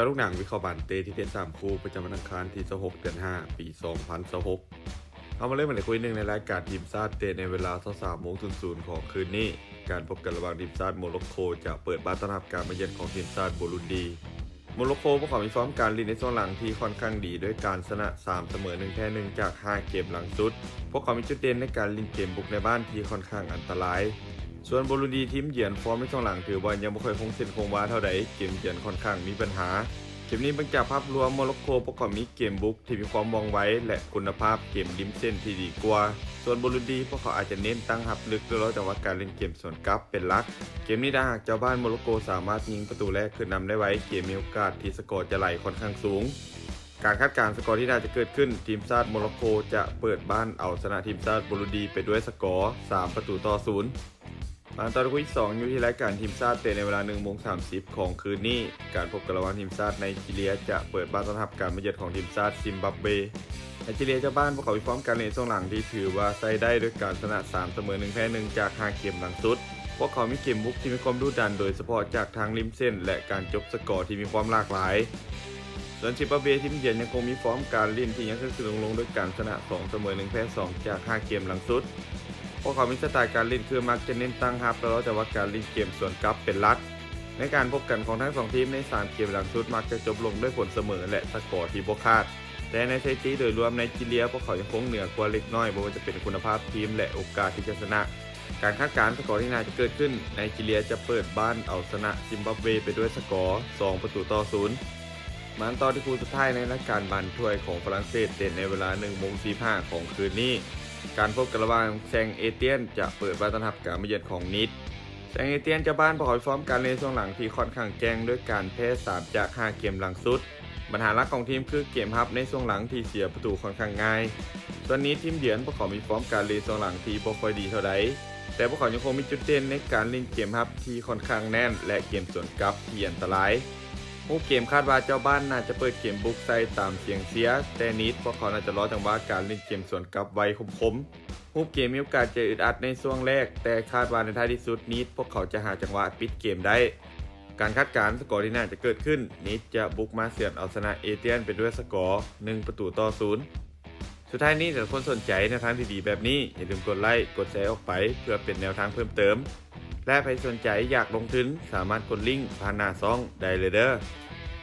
จอลูกหนังวิเคราะห์บันเตที่เทศ3คู่ประจำวันอังคารที่26เดือน5ปี2026เอามาเริ่มกันคุยหนึ่งในรายการทีมชาติเตะในเวลา23:00นของคืนนี้การพบกันระหว่างทีมชาติโมร็อกโกจะเปิดบ้านต้อนรับการมาเยือนของทีมชาติบูรุนดีโมร็อกโกพวกเขามีฟอร์มการเล่นในช่วงหลังที่ค่อนข้างดีด้วยการชนะ3เสมอ1แพ้1จาก5เกมหลังสุดพวกเขามีจุดเด่นในการเล่นเกมบุกในบ้านที่ค่อนข้างอันตรายส่วนบูรุนดีทีมเยือนฟอร์มในช่วงหลังถือว่ายังไม่ค่อยคงเส้นคงวาเท่าใดเกมเยือนค่อนข้างมีปัญหาเกมนี้บางจากภาพรวมโมร็อกโกพวกเขามีเกมบุกที่มีความว่องไวและคุณภาพเกมริมเส้นที่ดีกว่าส่วนบูรุนดีพวกเขาอาจจะเน้นตั้งรับลึกแล้วแต่ว่าการเล่นเกมสวนกลับเป็นหลักเกมนี้ถ้าหากเจ้าบ้านโมร็อกโกสามารถยิงประตูแรกขึ้นนำได้ไว้เกมมีโอกาสที่สกอร์จะไหลค่อนข้างสูงการคาดการณ์สกอร์ที่น่าจะเกิดขึ้นทีมชาติโมร็อกโกจะเปิดบ้านเอาชนะทีมชาติบูรุนดีไปด้วยสกอร์3-0มาตอนคุย2อยู่ที่รายการทีมชาติเตะในเวลา 1:30 ของคืนนี้การพบกันระหว่างทีมชาติไนจีเรียจะเปิดบ้านต้อนรับการมาเยือนของทีมชาติซิมบับเวไนจีเรียเจ้าบ้านพวกเขามีฟอร์มการเล่นช่วงหลังที่ถือว่าใช้ได้ด้วยการชนะ3เสมอ1แพ้1จาก5เกมหลังสุดพวกเขามีเกมบุกที่มีความดุดันโดยเฉพาะจากทางริมเส้นและการจบสกอร์ที่มีความหลากหลายส่วนซิมบับเวทีมเยือนยังคงมีฟอร์มการเล่นที่ยังขึ้นลงด้วยการชนะ2เสมอ1แพ้2จาก5เกมหลังสุดพวกเขามีสไตล์การเล่นคือมักจะเน้นตั้งรับแล้วแต่ว่าการเล่นเกมสวนกลับเป็นหลักในการพบกันของทั้ง2ทีมใน3เกมหลังสุดมักจะจบลงด้วยผลเสมอและสกอร์ที่บ่คาดแต่ในสถิติโดยรวมไนจีเรียพวกเขายังคงเหนือกว่าเล็กน้อยบ่ว่าจะเป็นคุณภาพทีมและโอกาสที่จะชนะการคาดการณ์สกอร์ที่น่าจะเกิดขึ้นไนจีเรียจะเปิดบ้านเอาชนะซิมบับเวไปด้วยสกอร์2-0มาต่อที่คู่สุดท้ายในรายการบอลถ้วยของฝรั่งเศสเตะในเวลา 1:45 ของคืนนี้การพบกันระหว่างแซงเอเตียนจะเปิดบ้านต้อนรับการมาเยือนของนิดแซงเอเตียนจะบ้านประกอบฟอร์มการเล่นช่วงหลังที่ค่อนข้างแกร่งด้วยการแพ้3จาก5เกมหลังสุดปัญหาหลักของทีมคือเกมรับในช่วงหลังที่เสียประตูค่อนข้างง่ายส่วนนี้ทีมเยือนพวกเขามีฟอร์มการเล่นช่วงหลังที่บ่ค่อยดีเท่าใดแต่พวกเขายังคงมีจุดเด่นในการเล่นเกมรับที่ค่อนข้างแน่นและเกมสวนกลับที่อันตรายผู้เกมคาดว่าเจ้าบ้านน่าจะเปิดเกมบุกใส่ตามเสียงเสียแต่นิดพวกเขาน่าจะรอจังหวะการเล่นเกมสวนกลับไวคมผู้เกมมีโอกาสจะอึดอัดในช่วงแรกแต่คาดว่าในท้ายที่สุดนิดพวกเขาจะหาจังหวะปิดเกมได้การคาดการณ์สกอร์ที่น่าจะเกิดขึ้นนิดจะบุกมาเสือนเอาชนะเอเตียนไปด้วยสกอร์1-0สุดท้ายนี้ถ้าคนสนใจในทางที่ดีแบบนี้อย่าลืมกดไลค์กดแชร์ออกไปเพื่อเป็นแนวทางเพิ่มเติมและใครสนใจอยากลงทุนสามารถกดลิงก์ผ่านหน้าซ่องได้เลยเด้อ